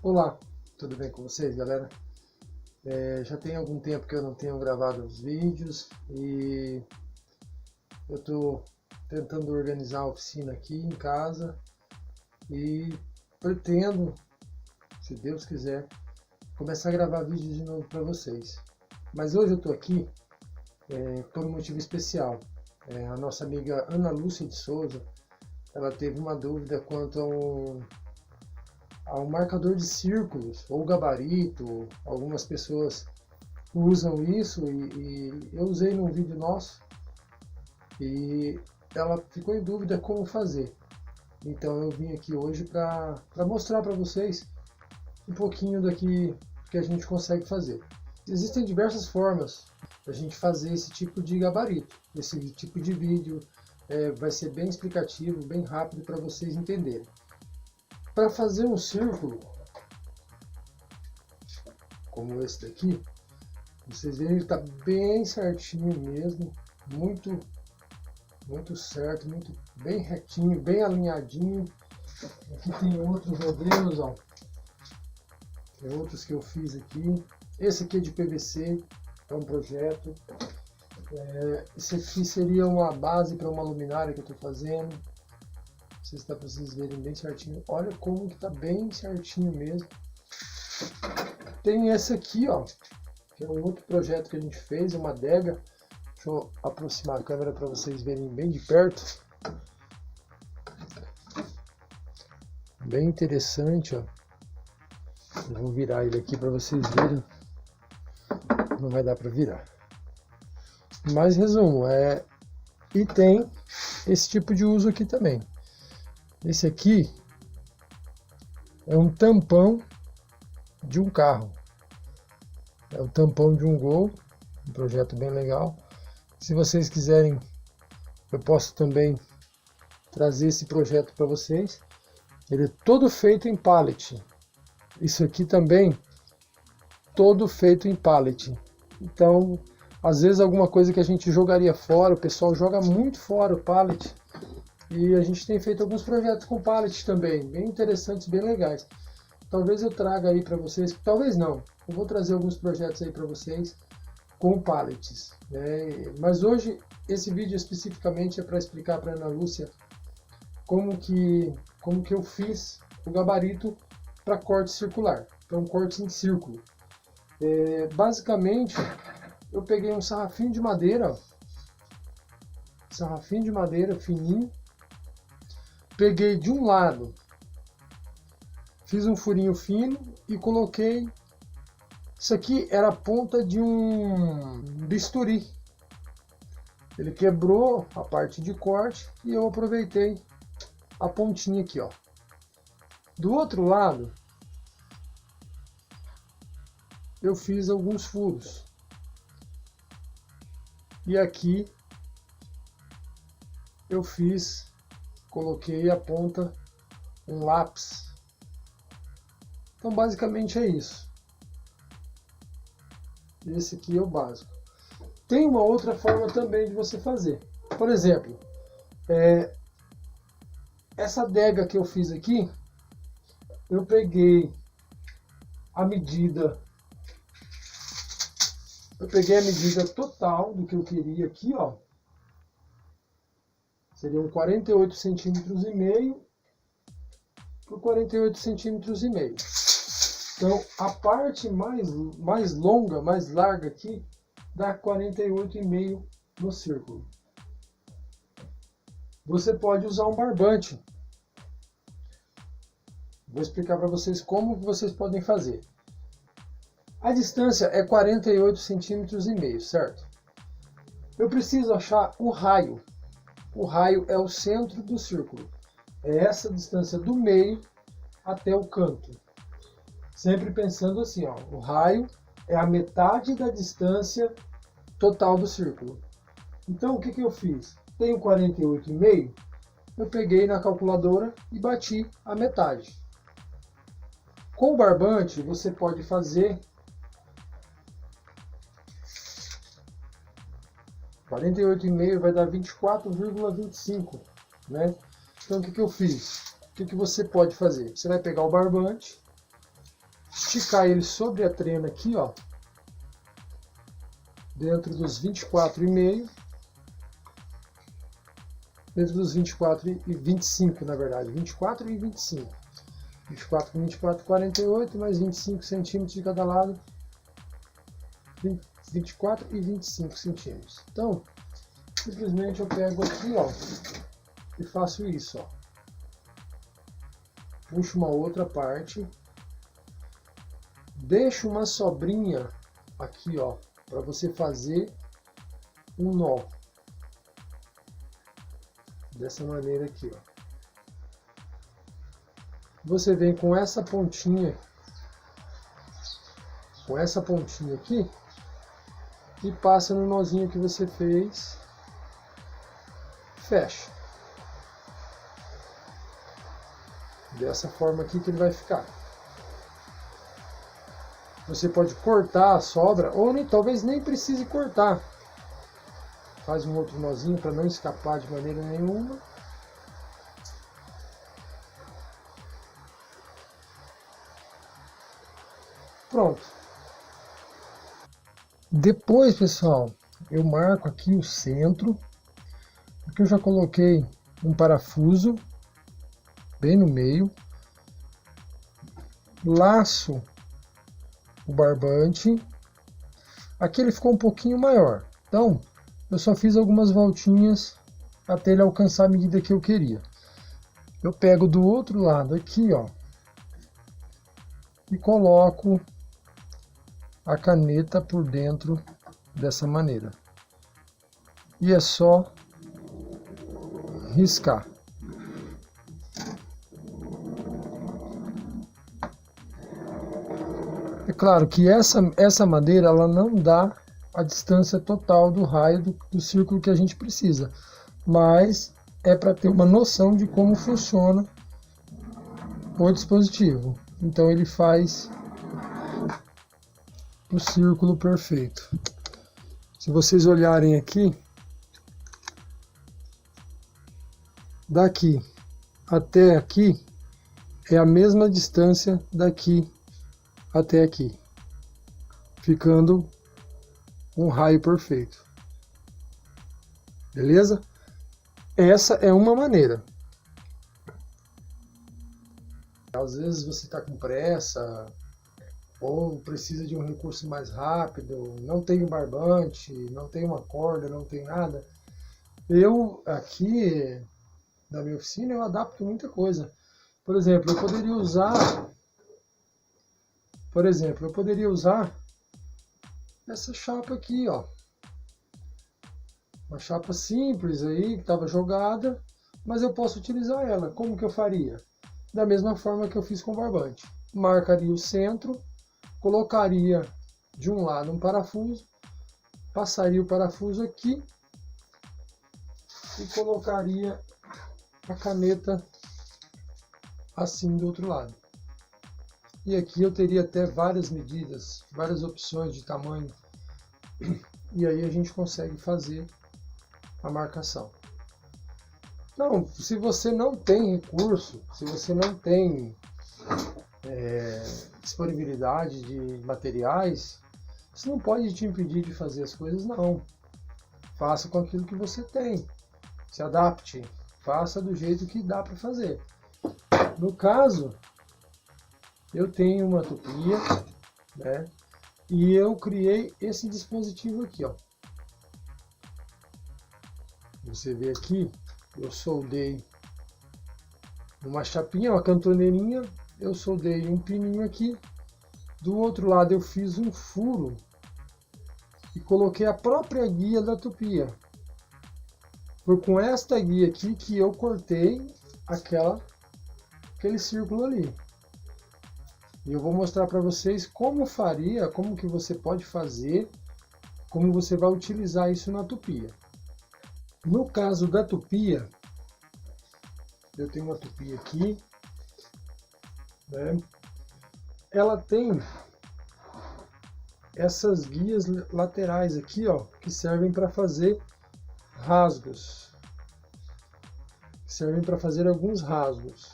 Olá, tudo bem com vocês, galera? Já tem algum tempo que eu não tenho gravado os vídeos e eu estou tentando organizar a oficina aqui em casa e pretendo, se Deus quiser, começar a gravar vídeos de novo para vocês. Mas hoje eu estou aqui por um motivo especial. A nossa amiga Ana Lúcia de Souza, ela teve uma dúvida quanto ao marcador de círculos ou gabarito. Algumas pessoas usam isso e eu usei num vídeo nosso e ela ficou em dúvida como fazer. Então eu vim aqui hoje para mostrar para vocês um pouquinho daqui que a gente consegue fazer. Existem diversas formas da gente fazer esse tipo de gabarito, esse tipo de vídeo. Vai ser bem explicativo, bem rápido para vocês entenderem. Para fazer um círculo, como esse daqui, vocês veem, ele está bem certinho mesmo, muito certo, bem retinho, bem alinhadinho. Aqui tem outros modelos, ó. Tem outros que eu fiz aqui. Esse aqui é de PVC, é um projeto. Esse aqui seria uma base para uma luminária que eu estou fazendo. Não sei se dá para vocês verem bem certinho. Olha como que tá bem certinho mesmo. Tem esse aqui, ó, que é um outro projeto que a gente fez, uma adega. Deixa eu aproximar a câmera para vocês verem bem de perto. Bem interessante, ó. Eu vou virar ele aqui para vocês verem. Não vai dar para virar. Mas resumo, e tem esse tipo de uso aqui também. Esse aqui é um tampão de um carro. É o tampão de um Gol, um projeto bem legal. Se vocês quiserem, eu posso também trazer esse projeto para vocês. Ele é todo feito em pallet. Isso aqui também, todo feito em pallet. Então, às vezes alguma coisa que a gente jogaria fora, o pessoal joga muito fora o pallet. E a gente tem feito alguns projetos com pallet também, bem interessantes, bem legais. Talvez eu traga aí para vocês, talvez não, eu vou trazer alguns projetos aí para vocês com pallets, né? Mas hoje esse vídeo especificamente é para explicar para Ana Lúcia como que eu fiz o gabarito para corte circular, para um corte em círculo. Basicamente eu peguei um sarrafinho de madeira, ó, sarrafinho de madeira fininho. Peguei de um lado, fiz um furinho fino e coloquei. Isso aqui era a ponta de um bisturi. Ele quebrou a parte de corte e eu aproveitei a pontinha aqui, ó. Do outro lado, eu fiz alguns furos. E aqui eu coloquei a ponta, um lápis. Então basicamente é isso. Esse aqui é o básico. Tem uma outra forma também de você fazer. Por exemplo, essa adega que eu fiz aqui, eu peguei a medida total do que eu queria aqui, ó. Seriam 48 centímetros e meio por 48 centímetros e meio. Então a parte mais longa, mais larga aqui, dá 48,5 no círculo. Você pode usar um barbante. Vou explicar para vocês como que vocês podem fazer. A distância é 48 centímetros e meio, certo? Eu preciso achar o raio. O raio é o centro do círculo. É essa distância do meio até o canto. Sempre pensando assim, ó, o raio é a metade da distância total do círculo. Então o que eu fiz? Tenho 48,5, eu peguei na calculadora e bati a metade. Com o barbante você pode fazer 48,5 vai dar 24,25, né? Então o que eu fiz? O que você pode fazer? Você vai pegar o barbante esticar ele sobre a trena aqui, ó, dentro dos 24,5, dentro dos 24 e 25, na verdade, 24 e 25. 24 com 24, 48, mais 25 centímetros de cada lado, 24 e 25 centímetros. Então, simplesmente eu pego aqui, ó, e faço isso, ó. Puxo uma outra parte, deixo uma sobrinha aqui, ó, para você fazer um nó. Dessa maneira aqui, ó. Você vem com essa pontinha aqui e passa no nozinho que você fez, fecha. Dessa forma aqui que ele vai ficar. Você pode cortar a sobra, ou talvez nem precise cortar. Faz um outro nozinho para não escapar de maneira nenhuma. Pronto. Depois, pessoal, eu marco aqui o centro, porque eu já coloquei um parafuso bem no meio, laço o barbante. Aqui ele ficou um pouquinho maior, então eu só fiz algumas voltinhas até ele alcançar a medida que eu queria. Eu pego do outro lado aqui, ó, e coloco a caneta por dentro dessa maneira. E é só riscar. É claro que essa madeira ela não dá a distância total do raio do círculo que a gente precisa, mas é para ter uma noção de como funciona o dispositivo. Então ele faz o círculo perfeito. Se vocês olharem aqui, daqui até aqui é a mesma distância daqui até aqui, ficando um raio perfeito. Beleza? Essa é uma maneira. Às vezes você está com pressa, ou precisa de um recurso mais rápido, não tem um barbante, não tem uma corda, não tem nada. Eu, aqui na minha oficina, eu adapto muita coisa. Por exemplo, eu poderia usar essa chapa aqui, ó. Uma chapa simples aí, que estava jogada, mas eu posso utilizar ela. Como que eu faria? Da mesma forma que eu fiz com o barbante. Marcaria o centro, colocaria de um lado um parafuso, passaria o parafuso aqui e colocaria a caneta assim do outro lado. E aqui eu teria até várias medidas, várias opções de tamanho, e aí a gente consegue fazer a marcação. Então, se você não tem recurso, se você não tem disponibilidade de materiais, isso não pode te impedir de fazer as coisas, não. Faça com aquilo que você tem, se adapte, faça do jeito que dá para fazer. No caso, eu tenho uma tupia, né? E eu criei esse dispositivo aqui, ó. Você vê aqui, eu soldei uma chapinha, uma cantoneirinha, eu soldei um pininho aqui. Do outro lado eu fiz um furo e coloquei a própria guia da tupia. Foi com esta guia aqui que eu cortei aquele círculo ali. E eu vou mostrar para vocês como que você pode fazer, como você vai utilizar isso na tupia. No caso da tupia, eu tenho uma tupia aqui, né? Ela tem essas guias laterais aqui, ó, que servem para fazer rasgos. Servem para fazer alguns rasgos.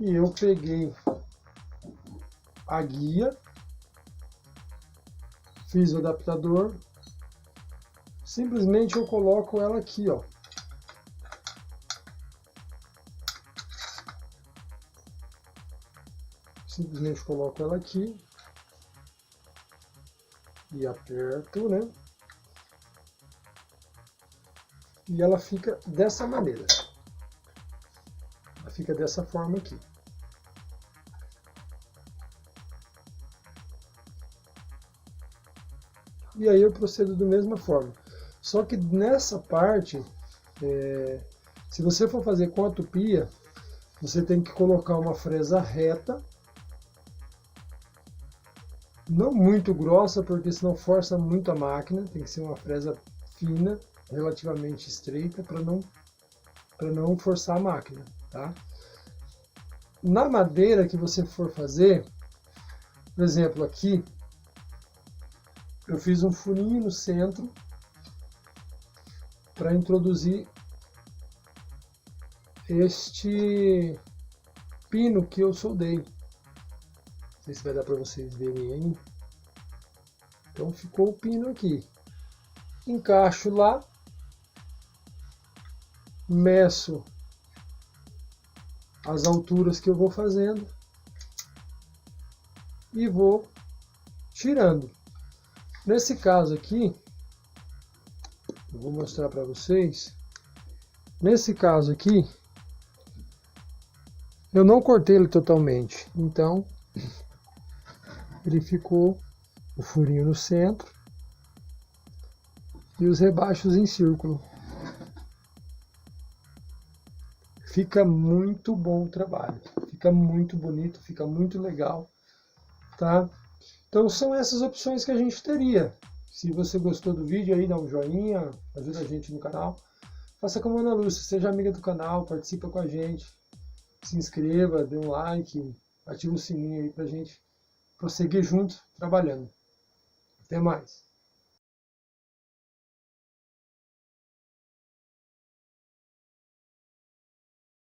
E eu peguei a guia, fiz o adaptador, simplesmente eu coloco ela aqui, ó. Simplesmente coloco ela aqui e aperto, né? E ela fica dessa maneira. Ela fica dessa forma aqui. E aí eu procedo da mesma forma. Só que nessa parte, se você for fazer com a tupia, você tem que colocar uma fresa reta, não muito grossa, porque senão força muito a máquina. Tem que ser uma fresa fina, relativamente estreita, para não forçar a máquina, tá? Na madeira que você for fazer, por exemplo, aqui, eu fiz um furinho no centro para introduzir este pino que eu soldei. Não sei se vai dar para vocês verem aí. Então ficou o pino aqui. Encaixo lá, meço as alturas que eu vou fazendo e vou tirando. Nesse caso aqui, eu vou mostrar para vocês. Nesse caso aqui, eu não cortei ele totalmente, então ele ficou o furinho no centro e os rebaixos em círculo. Fica muito bom o trabalho, fica muito bonito, fica muito legal, tá? Então são essas opções que a gente teria. Se você gostou do vídeo aí, dá um joinha, ajuda a gente no canal. Faça como a Ana Lúcia, seja amiga do canal, participa com a gente, se inscreva, dê um like, ativa o sininho aí pra gente prosseguir junto, trabalhando. Até mais!